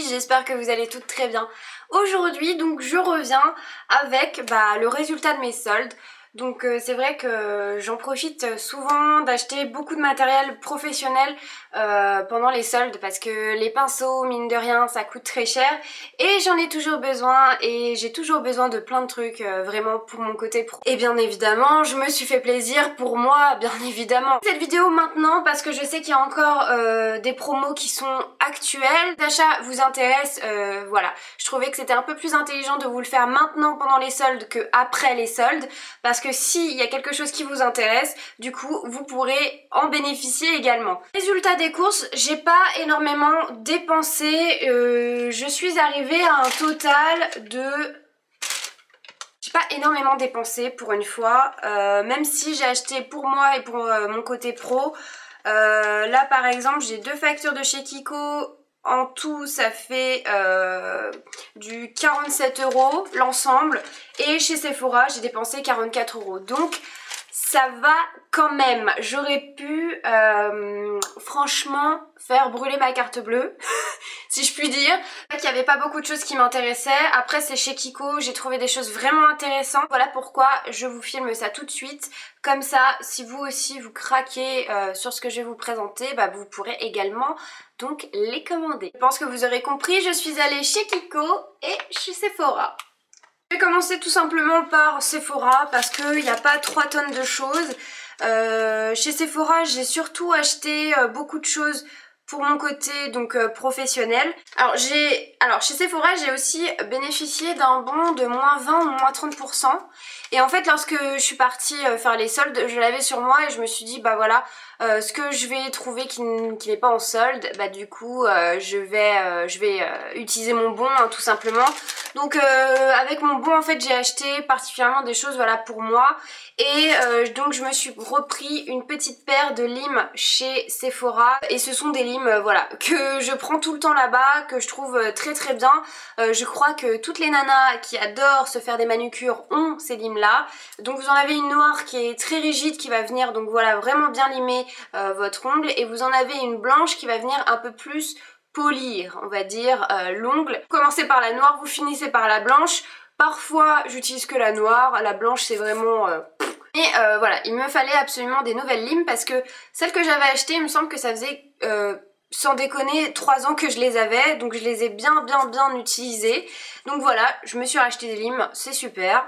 j'espère que vous allez toutes très bien. Aujourd'hui donc je reviens avec le résultat de mes soldes. Donc c'est vrai que j'en profite souvent d'acheter beaucoup de matériel professionnel pendant les soldes parce que les pinceaux, mine de rien, ça coûte très cher et j'en ai toujours besoin et j'ai toujours besoin de plein de trucs vraiment pour mon côté pro. Et bien évidemment, je me suis fait plaisir pour moi, bien évidemment. Cette vidéo maintenant parce que je sais qu'il y a encore des promos qui sont actuelles. L'achat vous intéresse, voilà. Je trouvais que c'était un peu plus intelligent de vous le faire maintenant pendant les soldes que après les soldes parce que s'il y a quelque chose qui vous intéresse, du coup vous pourrez en bénéficier également. Résultat des courses, j'ai pas énormément dépensé, je suis arrivée à un total de... J'ai pas énormément dépensé pour une fois, même si j'ai acheté pour moi et pour mon côté pro. Là par exemple j'ai deux factures de chez Kiko. En tout, ça fait du 47 € l'ensemble. Et chez Sephora, j'ai dépensé 44 €. Donc, ça va quand même. J'aurais pu, franchement, faire brûler ma carte bleue, si je puis dire. Il n'y avait pas beaucoup de choses qui m'intéressaient. Après, c'est chez Kiko. J'ai trouvé des choses vraiment intéressantes. Voilà pourquoi je vous filme ça tout de suite. Comme ça, si vous aussi, vous craquez sur ce que je vais vous présenter, vous pourrez également... donc les commander. Je pense que vous aurez compris, je suis allée chez Kiko et chez Sephora. Je vais commencer tout simplement par Sephora parce qu'il n'y a pas 3 tonnes de choses. Chez Sephora, j'ai surtout acheté beaucoup de choses pour mon côté donc professionnel. Alors chez Sephora, j'ai aussi bénéficié d'un bon de moins 20 ou moins 30%. Et en fait, lorsque je suis partie faire les soldes, je l'avais sur moi et je me suis dit voilà, ce que je vais trouver qui n'est pas en solde, du coup je vais utiliser mon bon tout simplement. Donc avec mon bon en fait j'ai acheté particulièrement des choses pour moi et donc je me suis repris une petite paire de limes chez Sephora et ce sont des limes que je prends tout le temps là-bas, que je trouve très très bien. Je crois que toutes les nanas qui adorent se faire des manucures ont ces limes là. Donc vous en avez une noire qui est très rigide qui va venir donc vraiment bien limer votre ongle et vous en avez une blanche qui va venir un peu plus polir on va dire l'ongle. Vous commencez par la noire, vous finissez par la blanche. Parfois j'utilise que la noire, la blanche c'est vraiment... Mais voilà, il me fallait absolument des nouvelles limes parce que celles que j'avais achetées, il me semble que ça faisait... sans déconner 3 ans que je les avais, donc je les ai bien utilisées. Donc voilà, je me suis racheté des limes, c'est super.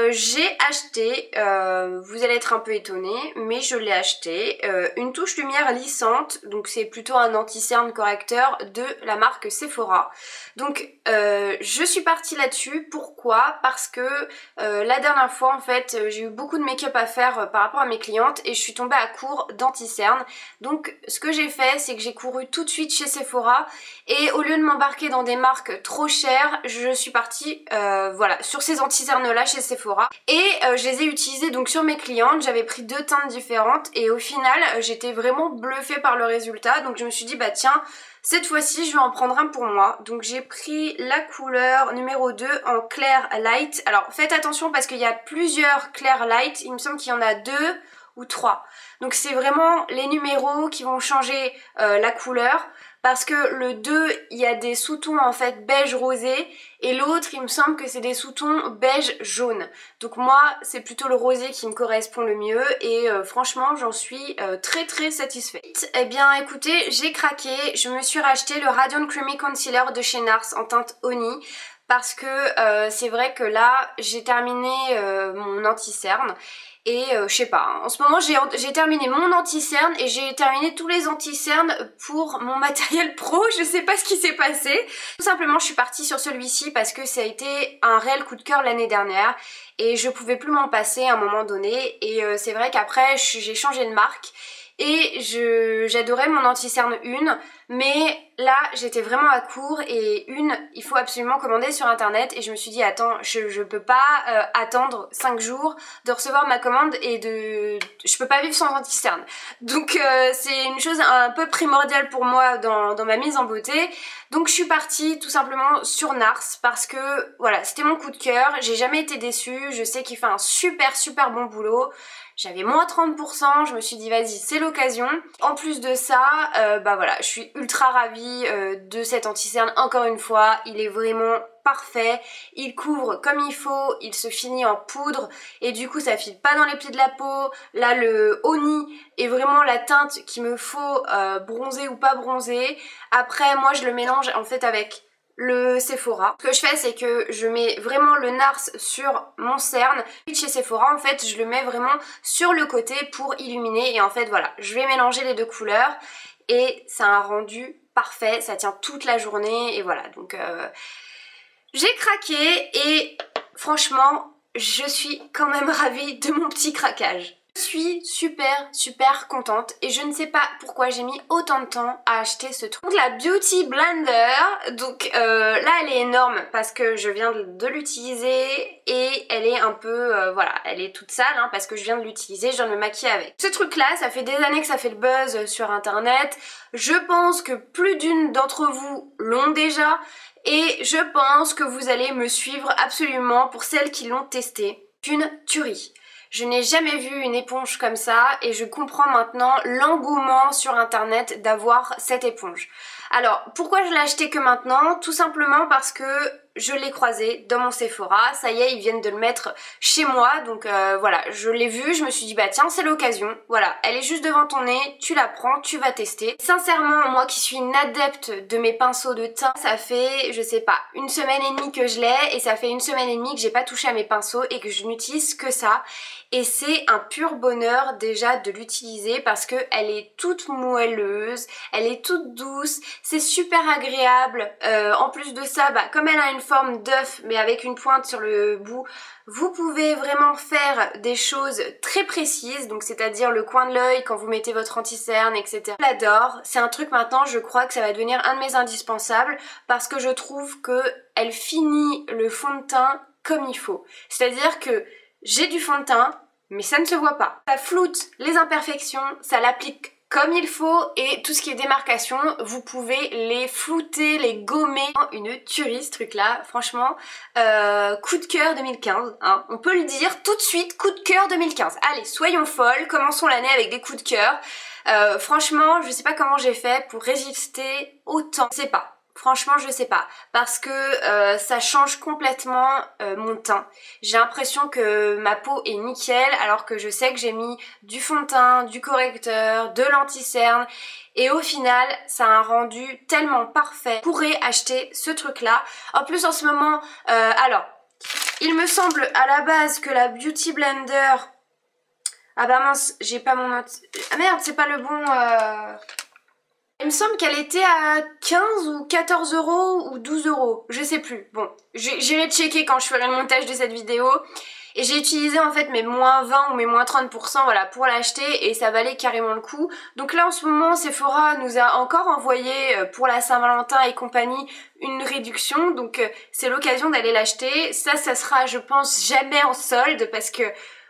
J'ai acheté, vous allez être un peu étonnés, mais je l'ai acheté, une touche lumière lissante, donc c'est plutôt un anti-cerne correcteur de la marque Sephora. Donc je suis partie là-dessus, pourquoi? Parce que la dernière fois en fait j'ai eu beaucoup de make-up à faire par rapport à mes clientes et je suis tombée à court d'anti-cerne. Donc ce que j'ai fait c'est que j'ai couru tout de suite chez Sephora et au lieu de m'embarquer dans des marques trop chères, je suis partie sur ces anti-cernes là chez Sephora. Et je les ai utilisées donc sur mes clientes, j'avais pris 2 teintes différentes et au final j'étais vraiment bluffée par le résultat. Donc je me suis dit tiens, cette fois-ci je vais en prendre un pour moi. Donc j'ai pris la couleur numéro 2 en clair light. Alors faites attention parce qu'il y a plusieurs clairs light, il me semble qu'il y en a 2 ou 3. Donc c'est vraiment les numéros qui vont changer la couleur. Parce que le 2, il y a des sous-tons en fait beige rosé et l'autre, il me semble que c'est des sous-tons beige jaune. Donc moi, c'est plutôt le rosé qui me correspond le mieux et franchement, j'en suis très satisfaite. Eh bien écoutez, j'ai craqué, je me suis racheté le Radiant Creamy Concealer de chez NARS en teinte Honey. Parce que c'est vrai que là, j'ai terminé mon anti-cerne. Et je sais pas, en ce moment j'ai terminé mon anti-cerne et j'ai terminé tous les anti-cernes pour mon matériel pro, je sais pas ce qui s'est passé. Tout simplement je suis partie sur celui-ci parce que ça a été un réel coup de cœur l'année dernière et je pouvais plus m'en passer à un moment donné et c'est vrai qu'après j'ai changé de marque. Et j'adorais mon anti-cerne 1, mais là j'étais vraiment à court et il faut absolument commander sur internet et je me suis dit attends, je peux pas attendre 5 jours de recevoir ma commande et je peux pas vivre sans anti-cerne. Donc c'est une chose un peu primordiale pour moi dans ma mise en beauté. Donc je suis partie tout simplement sur NARS parce que voilà, c'était mon coup de cœur, j'ai jamais été déçue, je sais qu'il fait un super bon boulot. j'avais moins 30%, je me suis dit vas-y c'est l'occasion. En plus de ça, bah voilà, je suis ultra ravie de cet anti-cerne encore une fois, il est vraiment parfait, il couvre comme il faut, il se finit en poudre et du coup ça file pas dans les plis de la peau. Là le Honey est vraiment la teinte qu'il me faut bronzer ou pas bronzer. Après moi je le mélange en fait avec le Sephora. Ce que je fais c'est que je mets vraiment le NARS sur mon cerne. Chez Sephora en fait je le mets vraiment sur le côté pour illuminer et en fait voilà, je vais mélanger les deux couleurs et ça a un rendu parfait, ça tient toute la journée et voilà donc j'ai craqué et franchement je suis quand même ravie de mon petit craquage. Je suis super contente et je ne sais pas pourquoi j'ai mis autant de temps à acheter ce truc. Donc la Beauty Blender, donc là elle est énorme parce que je viens de l'utiliser et elle est un peu, voilà, elle est toute sale hein, parce que je viens de l'utiliser, je viens de me maquiller avec. Ce truc là, ça fait des années que ça fait le buzz sur internet, je pense que plus d'une d'entre vous l'ont déjà et je pense que vous allez me suivre absolument pour celles qui l'ont testé. Une tuerie. Je n'ai jamais vu une éponge comme ça et je comprends maintenant l'engouement sur internet d'avoir cette éponge. Alors pourquoi je l'ai acheté que maintenant? Tout simplement parce que je l'ai croisé dans mon Sephora, ça y est ils viennent de le mettre chez moi donc voilà, je l'ai vu, je me suis dit bah tiens c'est l'occasion, voilà, elle est juste devant ton nez, tu la prends, tu vas tester. Sincèrement moi qui suis une adepte de mes pinceaux de teint, ça fait je sais pas une semaine et demie que je l'ai et ça fait une semaine et demie que j'ai pas touché à mes pinceaux et que je n'utilise que ça et c'est un pur bonheur déjà de l'utiliser parce que elle est toute moelleuse, elle est toute douce, c'est super agréable, en plus de ça bah, comme elle a une forme d'œuf mais avec une pointe sur le bout, vous pouvez vraiment faire des choses très précises, donc c'est-à-dire le coin de l'œil quand vous mettez votre anti-cerne, etc. Je l'adore, c'est un truc maintenant, je crois que ça va devenir un de mes indispensables parce que je trouve que elle finit le fond de teint comme il faut. C'est-à-dire que j'ai du fond de teint, mais ça ne se voit pas. Ça floute les imperfections, ça l'applique comme il faut et tout ce qui est démarcation, vous pouvez les flouter, les gommer. Une tuerie ce truc là, franchement, coup de cœur 2015, hein. On peut le dire tout de suite, coup de cœur 2015. Allez, soyons folles, commençons l'année avec des coups de cœur. Franchement, je sais pas comment j'ai fait pour résister autant, je sais pas. Franchement je sais pas parce que ça change complètement mon teint. J'ai l'impression que ma peau est nickel alors que je sais que j'ai mis du fond de teint, du correcteur, de l'anti-cerne et au final ça a un rendu tellement parfait. Vous pourrez acheter ce truc là. En plus en ce moment, alors il me semble à la base que la Beauty Blender... Ah bah mince, j'ai pas mon autre... Ah merde, c'est pas le bon... Il me semble qu'elle était à 15 ou 14 euros ou 12 euros, je sais plus. Bon, j'irai checker quand je ferai le montage de cette vidéo. Et j'ai utilisé en fait mes moins 20 ou mes moins 30% voilà, pour l'acheter et ça valait carrément le coup. Donc là en ce moment Sephora nous a encore envoyé pour la Saint-Valentin et compagnie une réduction. Donc c'est l'occasion d'aller l'acheter. Ça sera je pense jamais en solde parce que...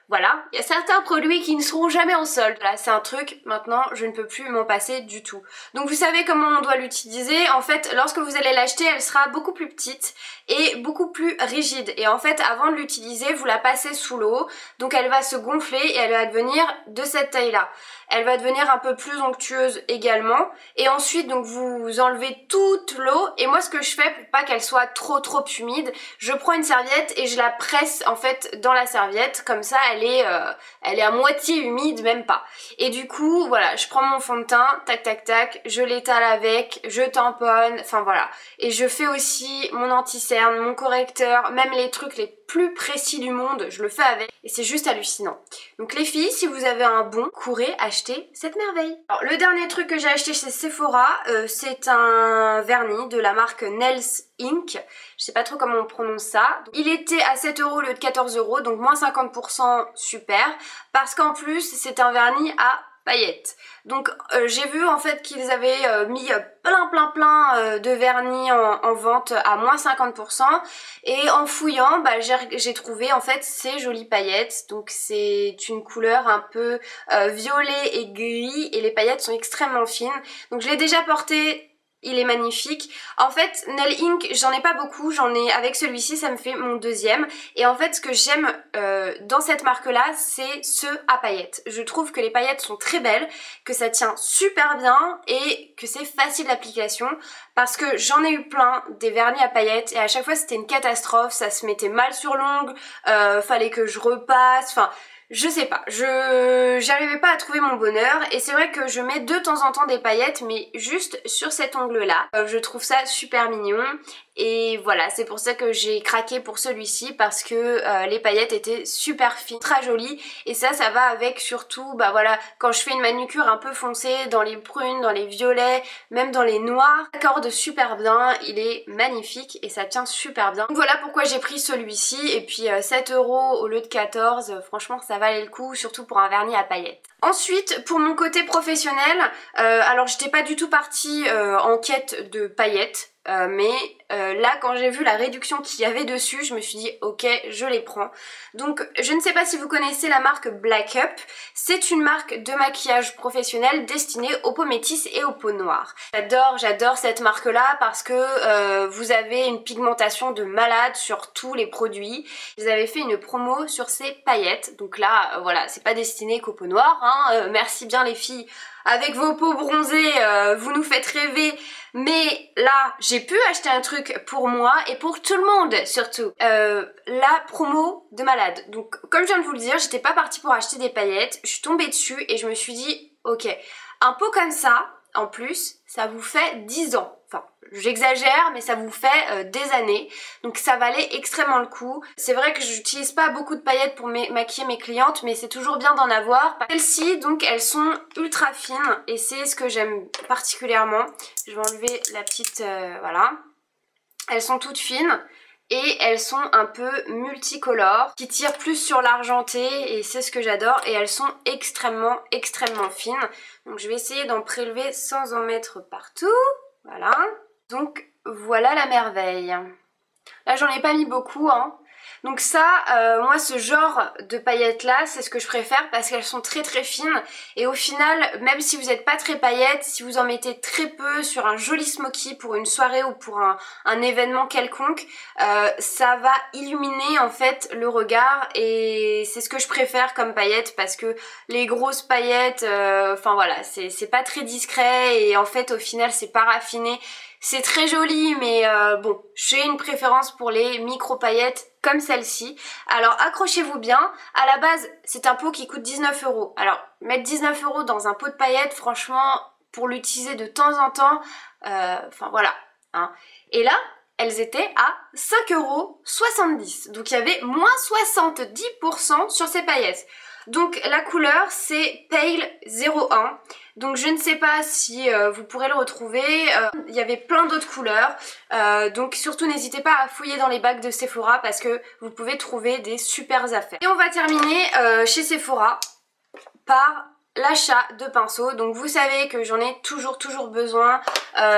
Voilà, il y a certains produits qui ne seront jamais en solde. Là, c'est un truc, maintenant, je ne peux plus m'en passer du tout. Donc vous savez comment on doit l'utiliser. En fait, lorsque vous allez l'acheter, elle sera beaucoup plus petite et beaucoup plus rigide. Et en fait, avant de l'utiliser, vous la passez sous l'eau. Donc elle va se gonfler et elle va devenir de cette taille-là. Elle va devenir un peu plus onctueuse également. Et ensuite, donc vous enlevez toute l'eau. Et moi, ce que je fais pour pas qu'elle soit trop humide, je prends une serviette et je la presse en fait dans la serviette. Comme ça, elle est à moitié humide, même pas. Et du coup, voilà, je prends mon fond de teint, tac tac tac, je l'étale avec, je tamponne, enfin voilà. Et je fais aussi mon anti-cerne, mon correcteur, même les trucs les plus précis du monde, je le fais avec. Et c'est juste hallucinant. Donc les filles, si vous avez un bon, courez acheter cette merveille. Alors le dernier truc que j'ai acheté chez Sephora, c'est un vernis de la marque Nails Inc. Je sais pas trop comment on prononce ça. Il était à 7 euros au lieu de 14 euros, donc moins 50%, super. Parce qu'en plus, c'est un vernis à paillettes. Donc j'ai vu en fait qu'ils avaient mis plein de vernis en vente à moins 50% et en fouillant bah, j'ai trouvé en fait ces jolies paillettes. Donc c'est une couleur un peu violet et gris et les paillettes sont extrêmement fines. Donc je l'ai déjà porté il est magnifique. En fait, Nail Ink, j'en ai pas beaucoup, j'en ai avec celui-ci, ça me fait mon deuxième. Et en fait, ce que j'aime dans cette marque-là, c'est ceux à paillettes. Je trouve que les paillettes sont très belles, que ça tient super bien et que c'est facile d'application. Parce que j'en ai eu plein, des vernis à paillettes, et à chaque fois c'était une catastrophe, ça se mettait mal sur l'ongle, fallait que je repasse, enfin... Je sais pas, j'arrivais pas à trouver mon bonheur et c'est vrai que je mets de temps en temps des paillettes mais juste sur cet ongle là. Je trouve ça super mignon et voilà, c'est pour ça que j'ai craqué pour celui-ci parce que les paillettes étaient super fines, très jolies et ça va avec surtout bah voilà quand je fais une manucure un peu foncée dans les brunes, dans les violets, même dans les noirs. Ça accorde super bien, il est magnifique et ça tient super bien. Donc voilà pourquoi j'ai pris celui-ci et puis 7 € au lieu de 14, franchement ça valait le coup, surtout pour un vernis à paillettes. Ensuite, pour mon côté professionnel, alors j'étais pas du tout partie en quête de paillettes, mais là quand j'ai vu la réduction qu'il y avait dessus, je me suis dit ok, je les prends. Donc je ne sais pas si vous connaissez la marque Black Up, c'est une marque de maquillage professionnel destinée aux peaux métisses et aux peaux noires. J'adore cette marque là parce que vous avez une pigmentation de malade sur tous les produits. Ils avaient fait une promo sur ces paillettes, donc là voilà, c'est pas destiné qu'aux peaux noires, hein. Merci bien les filles, avec vos peaux bronzées, vous nous faites rêver. Mais là, j'ai pu acheter un truc pour moi et pour tout le monde surtout. La promo de malade. Donc comme je viens de vous le dire, j'étais pas partie pour acheter des paillettes. Je suis tombée dessus et je me suis dit, ok, un pot comme ça, en plus, ça vous fait 10 ans. Enfin, j'exagère, mais ça vous fait des années. Donc ça valait extrêmement le coup. C'est vrai que j'utilise pas beaucoup de paillettes pour maquiller mes clientes, mais c'est toujours bien d'en avoir. Celles-ci, donc, elles sont ultra fines et c'est ce que j'aime particulièrement. Je vais enlever la petite... voilà. Elles sont toutes fines. Et elles sont un peu multicolores, qui tirent plus sur l'argenté et c'est ce que j'adore. Et elles sont extrêmement fines. Donc je vais essayer d'en prélever sans en mettre partout. Voilà. Donc voilà la merveille. Là j'en ai pas mis beaucoup, hein. Donc ça, moi ce genre de paillettes là, c'est ce que je préfère parce qu'elles sont très fines et au final, même si vous n'êtes pas très paillettes, si vous en mettez très peu sur un joli smoky pour une soirée ou pour un événement quelconque, ça va illuminer en fait le regard et c'est ce que je préfère comme paillettes parce que les grosses paillettes, enfin voilà, c'est pas très discret et en fait au final c'est pas raffiné. C'est très joli mais bon, j'ai une préférence pour les micro paillettes comme celle-ci. Alors accrochez-vous bien, à la base c'est un pot qui coûte 19 €. Alors mettre 19 € dans un pot de paillettes, franchement pour l'utiliser de temps en temps, enfin voilà. Hein. Et là elles étaient à 5,70 €. Donc il y avait moins 70% sur ces paillettes. Donc la couleur c'est Pale 01. Donc je ne sais pas si vous pourrez le retrouver. Il y avait plein d'autres couleurs. Donc surtout n'hésitez pas à fouiller dans les bacs de Sephora parce que vous pouvez trouver des super affaires. Et on va terminer chez Sephora par l'achat de pinceaux. Donc vous savez que j'en ai toujours besoin.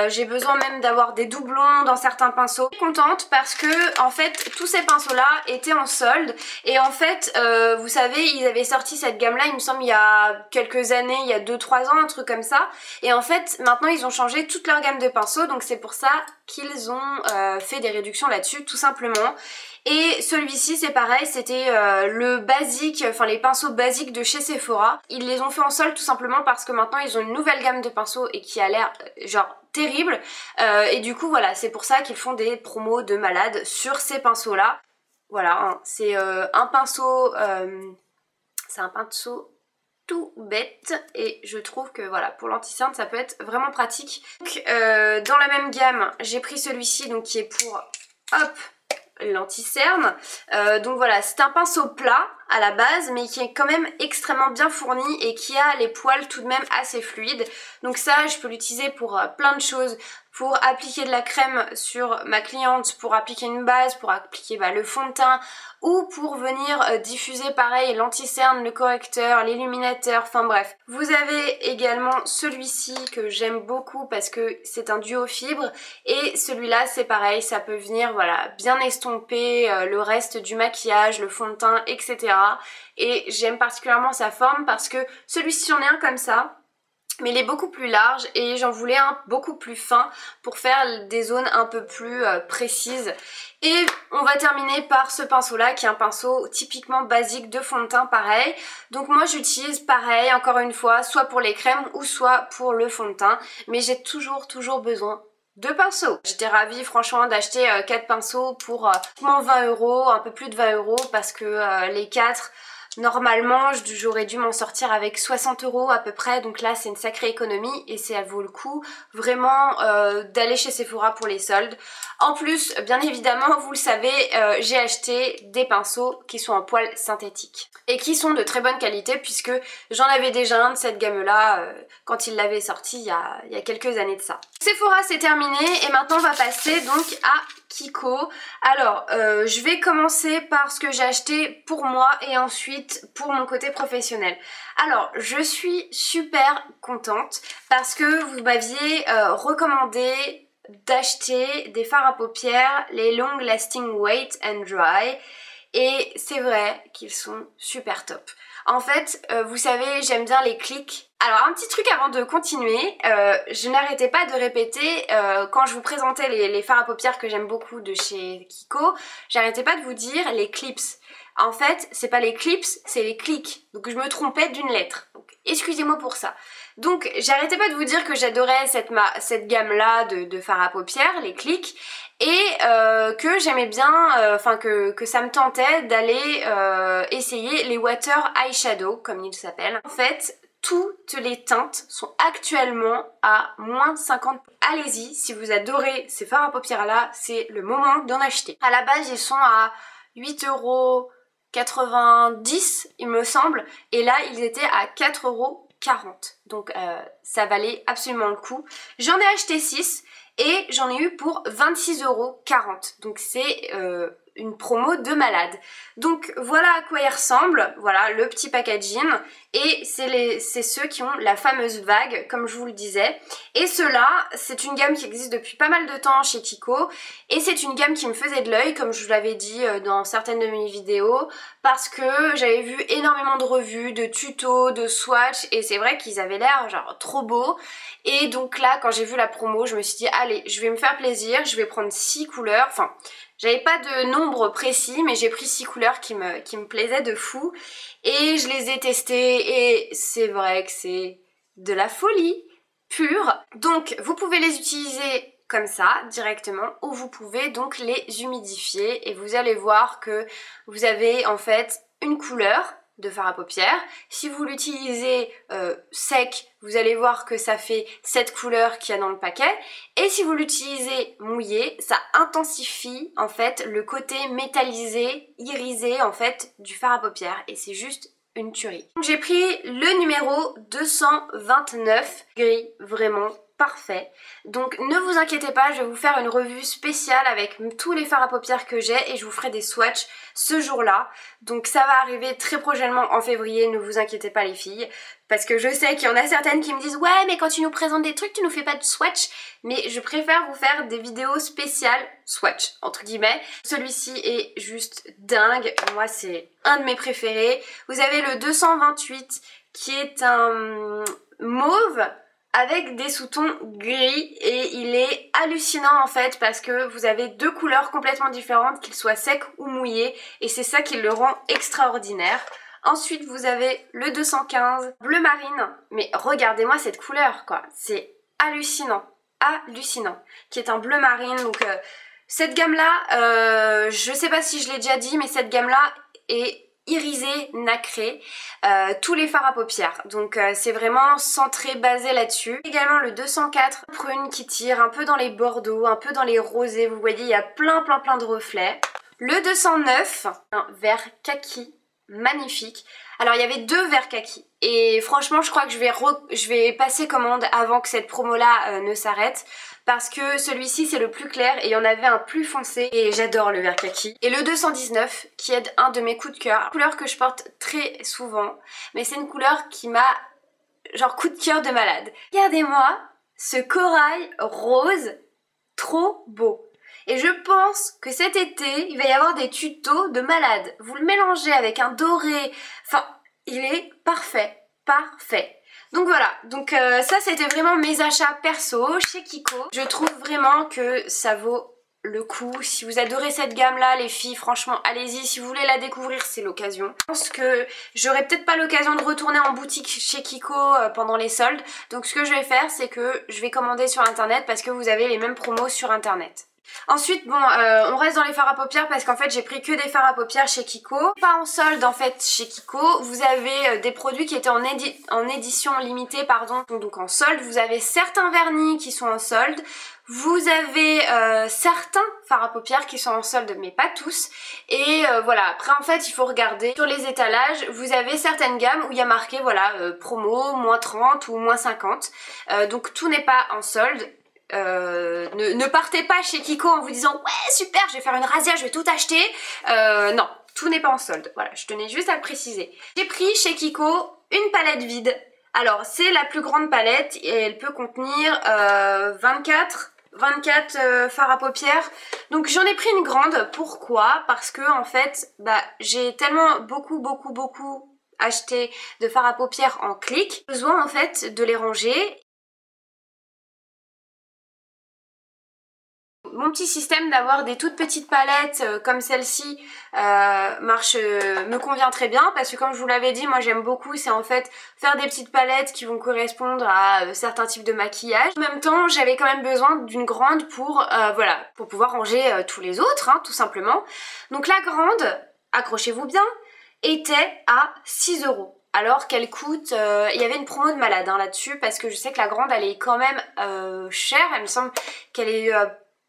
J'ai besoin même d'avoir des doublons dans certains pinceaux. Je suis contente parce que en fait tous ces pinceaux là étaient en solde et en fait vous savez ils avaient sorti cette gamme là il me semble il y a quelques années, il y a 2-3 ans, un truc comme ça, et en fait maintenant ils ont changé toute leur gamme de pinceaux donc c'est pour ça qu'ils ont fait des réductions là-dessus tout simplement. Et celui-ci c'est pareil, c'était le basique, enfin les pinceaux basiques de chez Sephora. Ils les ont fait en solde tout simplement parce que maintenant ils ont une nouvelle gamme de pinceaux et qui a l'air genre terrible. Et du coup voilà, c'est pour ça qu'ils font des promos de malade sur ces pinceaux là. Voilà, hein, c'est un pinceau, tout bête et je trouve que voilà pour l'anti-cerne ça peut être vraiment pratique. Donc dans la même gamme j'ai pris celui-ci donc qui est pour hop l'anti-cerne. Donc voilà, c'est un pinceau plat à la base mais qui est quand même extrêmement bien fourni et qui a les poils tout de même assez fluides. Donc ça je peux l'utiliser pour plein de choses, pour appliquer de la crème sur ma cliente, pour appliquer une base, pour appliquer le fond de teint ou pour venir diffuser pareil l'anti-cerne, le correcteur, l'illuminateur, enfin bref. Vous avez également celui-ci que j'aime beaucoup parce que c'est un duo fibre et celui-là c'est pareil, ça peut venir voilà bien estomper le reste du maquillage, le fond de teint, etc. Et j'aime particulièrement sa forme parce que celui-ci j'en ai un comme ça. mais il est beaucoup plus large et j'en voulais un beaucoup plus fin pour faire des zones un peu plus précises. Et on va terminer par ce pinceau là qui est un pinceau typiquement basique de fond de teint pareil. Donc moi j'utilise pareil encore une fois soit pour les crèmes ou soit pour le fond de teint, mais j'ai toujours besoin de pinceaux. J'étais ravie franchement d'acheter 4 pinceaux pour 20 €, un peu plus de 20 € parce que les 4... Normalement, j'aurais dû m'en sortir avec 60 € à peu près, donc là c'est une sacrée économie et ça vaut le coup vraiment d'aller chez Sephora pour les soldes. En plus, bien évidemment, vous le savez, j'ai acheté des pinceaux qui sont en poils synthétiques et qui sont de très bonne qualité puisque j'en avais déjà un de cette gamme-là quand ils l'avaient sorti il y a quelques années de ça. Sephora c'est terminé et maintenant on va passer donc à Kiko. Alors je vais commencer par ce que j'ai acheté pour moi et ensuite pour mon côté professionnel. Alors je suis super contente parce que vous m'aviez recommandé d'acheter des fards à paupières, les Long Lasting Wet and Dry, et c'est vrai qu'ils sont super top. En fait, vous savez, j'aime bien les clics. Alors un petit truc avant de continuer, je n'arrêtais pas de répéter quand je vous présentais les fards à paupières que j'aime beaucoup de chez Kiko, j'arrêtais pas de vous dire les clips. En fait, c'est pas les clips, c'est les clics. Donc je me trompais d'une lettre. Donc excusez-moi pour ça. Donc j'arrêtais pas de vous dire que j'adorais cette gamme-là de fards à paupières, les clics, et que j'aimais bien, enfin que ça me tentait d'aller essayer les Water Eyeshadow, comme ils s'appellent. En fait, toutes les teintes sont actuellement à moins 50%. Allez-y, si vous adorez ces fards à paupières là, c'est le moment d'en acheter. À la base, ils sont à 8,90 € il me semble, et là ils étaient à 4,40 €. Donc ça valait absolument le coup. J'en ai acheté 6 et j'en ai eu pour 26,40 €. Donc c'est une promo de malade. Donc voilà à quoi ils ressemblent. Voilà le petit packaging. Et c'est ceux qui ont la fameuse vague, comme je vous le disais. Et ceux-là, c'est une gamme qui existe depuis pas mal de temps chez Kiko. Et c'est une gamme qui me faisait de l'œil, comme je vous l'avais dit dans certaines de mes vidéos. Parce que j'avais vu énormément de revues, de tutos, de swatchs. Et c'est vrai qu'ils avaient l'air genre trop beaux. Et donc là, quand j'ai vu la promo, je me suis dit, allez, je vais me faire plaisir. Je vais prendre 6 couleurs. Enfin, j'avais pas de nombre précis, mais j'ai pris 6 couleurs qui me plaisaient de fou. Et je les ai testées et c'est vrai que c'est de la folie pure. Donc vous pouvez les utiliser comme ça directement ou vous pouvez donc les humidifier et vous allez voir que vous avez en fait une couleur de fard à paupières. Si vous l'utilisez sec, vous allez voir que ça fait cette couleur qu'il y a dans le paquet. Et si vous l'utilisez mouillé, ça intensifie en fait le côté métallisé, irisé en fait du fard à paupières. Et c'est juste une tuerie. J'ai pris le numéro 229, gris vraiment parfait. Donc ne vous inquiétez pas, je vais vous faire une revue spéciale avec tous les fards à paupières que j'ai et je vous ferai des swatchs ce jour-là. Donc ça va arriver très prochainement en février, ne vous inquiétez pas les filles. Parce que je sais qu'il y en a certaines qui me disent ouais mais quand tu nous présentes des trucs tu nous fais pas de swatch. Mais je préfère vous faire des vidéos spéciales swatch entre guillemets. Celui-ci est juste dingue, moi c'est un de mes préférés. Vous avez le 228 qui est un mauve avec des sous-tons gris et il est hallucinant en fait parce que vous avez deux couleurs complètement différentes, qu'il soit sec ou mouillé, et c'est ça qui le rend extraordinaire. Ensuite vous avez le 215 bleu marine, mais regardez-moi cette couleur quoi, c'est hallucinant, qui est un bleu marine. Donc cette gamme là, je sais pas si je l'ai déjà dit, mais cette gamme là est irisé, nacré, tous les fards à paupières. Donc c'est vraiment centré, basé là-dessus. Également le 204 prune qui tire un peu dans les bordeaux, un peu dans les rosés. Vous voyez, il y a plein de reflets. Le 209, un vert kaki, magnifique. Alors il y avait deux verts kaki et franchement je crois que je vais passer commande avant que cette promo là ne s'arrête. Parce que celui-ci c'est le plus clair et il y en avait un plus foncé et j'adore le vert kaki. Et le 219 qui est un de mes coups de cœur, une couleur que je porte très souvent, mais c'est une couleur qui m'a genre coup de cœur de malade. Regardez-moi ce corail rose, trop beau. Et je pense que cet été il va y avoir des tutos de malade. Vous le mélangez avec un doré, enfin il est parfait, parfait. Donc voilà, donc ça c'était vraiment mes achats perso chez Kiko. Je trouve vraiment que ça vaut le coup. Si vous adorez cette gamme là les filles, franchement allez-y, si vous voulez la découvrir c'est l'occasion. Je pense que j'aurai peut-être pas l'occasion de retourner en boutique chez Kiko pendant les soldes, donc ce que je vais faire c'est que je vais commander sur internet parce que vous avez les mêmes promos sur internet. Ensuite bon on reste dans les fards à paupières parce qu'en fait j'ai pris que des fards à paupières chez Kiko. Pas en solde en fait chez Kiko, vous avez des produits qui étaient en édition limitée pardon. Donc en solde vous avez certains vernis qui sont en solde, vous avez certains fards à paupières qui sont en solde mais pas tous. Et voilà, après en fait il faut regarder sur les étalages, vous avez certaines gammes où il y a marqué voilà promo, moins 30 ou moins 50. Donc tout n'est pas en solde. Ne partez pas chez Kiko en vous disant ouais super je vais faire une razzia, je vais tout acheter. Non, tout n'est pas en solde, voilà, je tenais juste à le préciser. J'ai pris chez Kiko une palette vide. Alors c'est la plus grande palette et elle peut contenir 24 fards à paupières. Donc j'en ai pris une grande, pourquoi? Parce que en fait bah, j'ai tellement beaucoup acheté de fards à paupières en clic, besoin en fait de les ranger. Mon petit système d'avoir des toutes petites palettes comme celle-ci me convient très bien parce que comme je vous l'avais dit, moi j'aime beaucoup, c'est en fait faire des petites palettes qui vont correspondre à certains types de maquillage. En même temps, j'avais quand même besoin d'une grande pour voilà, pour pouvoir ranger tous les autres, hein, tout simplement. Donc la grande, accrochez-vous bien, était à 6 €. Alors qu'elle coûte, il y avait une promo de malade hein, là-dessus parce que je sais que la grande elle est quand même chère, elle me semble qu'elle est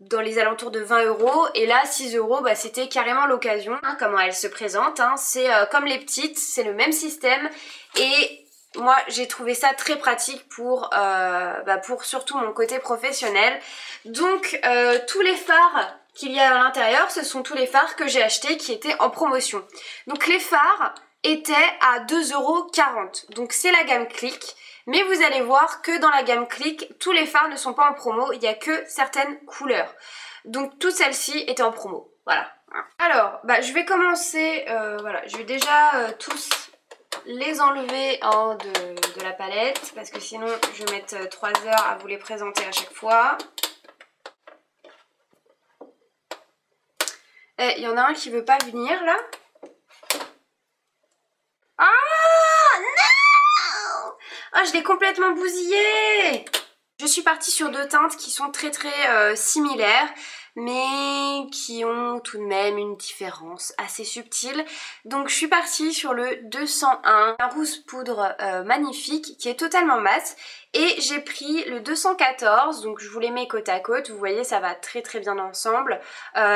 dans les alentours de 20 € et là 6 € bah, c'était carrément l'occasion. Hein, comment elle se présente, hein, c'est comme les petites, c'est le même système et moi j'ai trouvé ça très pratique pour surtout mon côté professionnel. Donc tous les fards qu'il y a à l'intérieur, ce sont tous les fards que j'ai achetés qui étaient en promotion. Donc les fards étaient à 2,40 €, donc c'est la gamme Click. Mais vous allez voir que dans la gamme Click, tous les fards ne sont pas en promo, il n'y a que certaines couleurs. Donc toutes celles-ci étaient en promo, voilà. Alors, bah, je vais commencer, voilà, je vais déjà tous les enlever de la palette, parce que sinon je vais mettre 3 heures à vous les présenter à chaque fois. Il y en a un qui veut pas venir là. Ah non! Ah, je l'ai complètement bousillé! Je suis partie sur deux teintes qui sont très similaires, mais qui ont tout de même une différence assez subtile. Donc je suis partie sur le 201, un rouge poudre magnifique qui est totalement mat. Et j'ai pris le 214, donc je vous les mets côte à côte, vous voyez ça va très bien ensemble.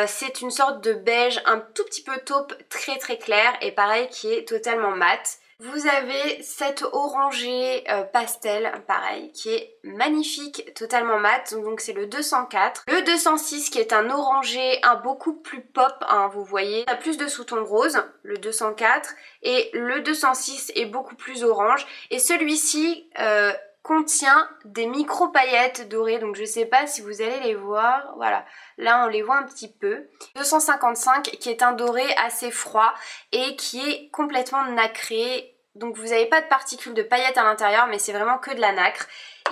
C'est une sorte de beige un tout petit peu taupe très clair et pareil qui est totalement mat. Vous avez cet orangé pastel, pareil, qui est magnifique, totalement mat, donc c'est le 204. Le 206 qui est un orangé, un beaucoup plus pop, hein, vous voyez. Il a plus de sous-tons rose, le 204, et le 206 est beaucoup plus orange. Et celui-ci contient des micro paillettes dorées, donc je sais pas si vous allez les voir, voilà, là on les voit un petit peu. 255 qui est un doré assez froid et qui est complètement nacré, donc vous n'avez pas de particules de paillettes à l'intérieur mais c'est vraiment que de la nacre,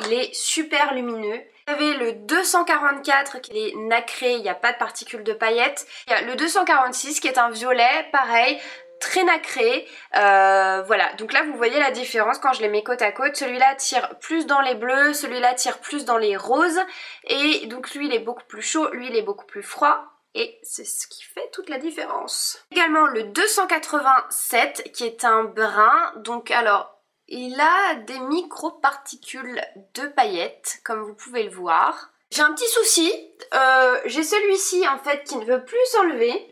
il est super lumineux. Vous avez le 244 qui est nacré, il n'y a pas de particules de paillettes. Il y a le 246 qui est un violet, pareil, très nacré, voilà, donc là vous voyez la différence quand je les mets côte à côte. Celui-là tire plus dans les bleus, celui-là tire plus dans les roses, et donc lui il est beaucoup plus chaud, lui il est beaucoup plus froid, et c'est ce qui fait toute la différence. Également le 287 qui est un brun, donc alors il a des micro-particules de paillettes comme vous pouvez le voir. J'ai un petit souci, j'ai celui-ci en fait qui ne veut plus s'enlever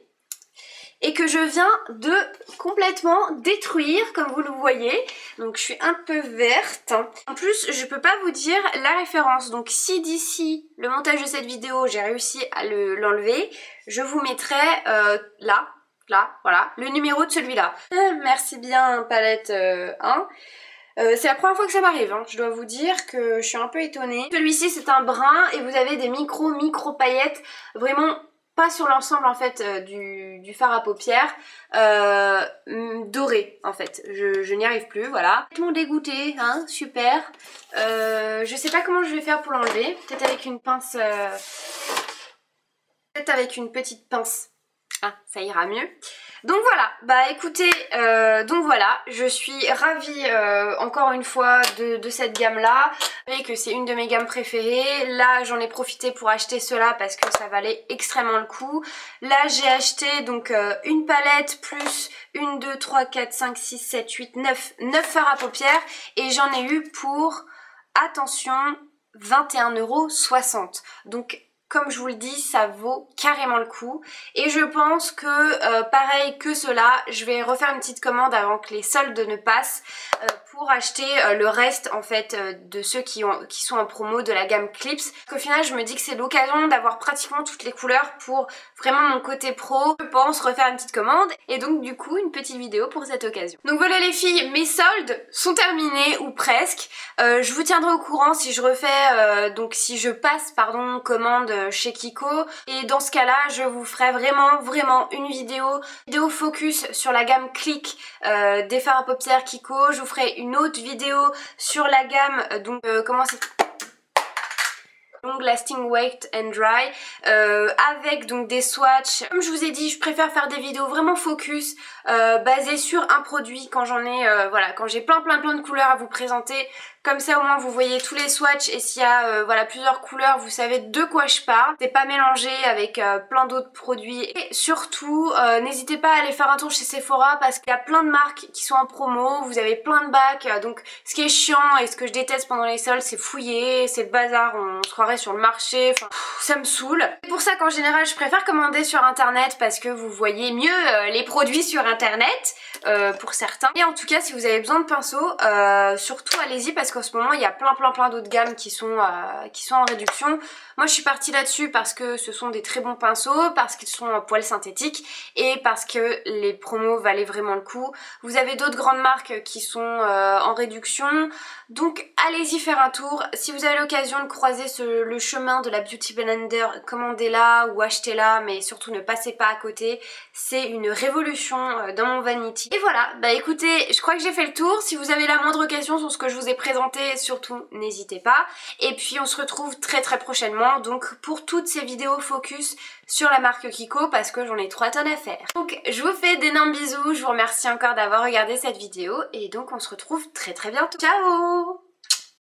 et que je viens de complètement détruire comme vous le voyez, donc je suis un peu verte. En plus je peux pas vous dire la référence, donc si d'ici le montage de cette vidéo j'ai réussi à l'enlever, je vous mettrai là, voilà, le numéro de celui-là. Merci bien palette 1. C'est la première fois que ça m'arrive, hein. Je dois vous dire que je suis un peu étonnée. Celui-ci c'est un brun et vous avez des micro paillettes vraiment pas sur l'ensemble en fait du fard à paupières, doré en fait. Je n'y arrive plus, voilà. Complètement dégoûtée, hein, super. Je sais pas comment je vais faire pour l'enlever, peut-être avec une pince, peut-être avec une petite pince. Ah, ça ira mieux. Donc voilà, bah écoutez, donc voilà, je suis ravie encore une fois de cette gamme là. Vous savez que c'est une de mes gammes préférées. Là j'en ai profité pour acheter cela parce que ça valait extrêmement le coup. Là j'ai acheté donc une palette plus 1, 2, 3, 4, 5, 6, 7, 8, 9 fards à paupières et j'en ai eu pour, attention, 21,60 €. Donc comme je vous le dis, ça vaut carrément le coup. Et je pense que, pareil que cela, je vais refaire une petite commande avant que les soldes ne passent pour acheter le reste en fait de ceux qui sont en promo de la gamme Clips. Au final, je me dis que c'est l'occasion d'avoir pratiquement toutes les couleurs pour vraiment mon côté pro. Je pense refaire une petite commande et donc du coup une petite vidéo pour cette occasion. Donc voilà les filles, mes soldes sont terminés ou presque. Je vous tiendrai au courant si je refais, donc si je passe pardon commande chez Kiko et dans ce cas là je vous ferai vraiment une vidéo focus sur la gamme Click des fards à paupières Kiko. Je vous ferai une autre vidéo sur la gamme donc comment c'est, Long Lasting Wet and Dry avec donc des swatchs. Comme je vous ai dit, je préfère faire des vidéos vraiment focus basées sur un produit quand j'en ai voilà, quand j'ai plein de couleurs à vous présenter. Comme ça au moins vous voyez tous les swatchs et s'il y a voilà plusieurs couleurs, vous savez de quoi je parle. C'est pas mélangé avec plein d'autres produits. Et surtout n'hésitez pas à aller faire un tour chez Sephora parce qu'il y a plein de marques qui sont en promo, vous avez plein de bacs. Donc ce qui est chiant et ce que je déteste pendant les soldes, c'est fouiller, c'est le bazar, on se croirait sur le marché, enfin ça me saoule. C'est pour ça qu'en général je préfère commander sur internet parce que vous voyez mieux les produits sur internet pour certains. Et en tout cas si vous avez besoin de pinceaux, surtout allez-y parce qu'en ce moment il y a plein d'autres gammes qui sont en réduction. Moi je suis partie là-dessus parce que ce sont des très bons pinceaux, parce qu'ils sont en poils synthétiques et parce que les promos valaient vraiment le coup. Vous avez d'autres grandes marques qui sont en réduction, donc allez-y faire un tour. Si vous avez l'occasion de croiser le chemin de la Beauty Blender, commandez-la ou achetez-la, mais surtout ne passez pas à côté. C'est une révolution dans mon vanity. Et voilà, bah écoutez, je crois que j'ai fait le tour. Si vous avez la moindre question sur ce que je vous ai présenté, surtout n'hésitez pas. Et puis on se retrouve très prochainement donc pour toutes ces vidéos focus sur la marque Kiko parce que j'en ai 3 tonnes à faire. Donc je vous fais d'énormes bisous, je vous remercie encore d'avoir regardé cette vidéo et donc on se retrouve très bientôt. Ciao!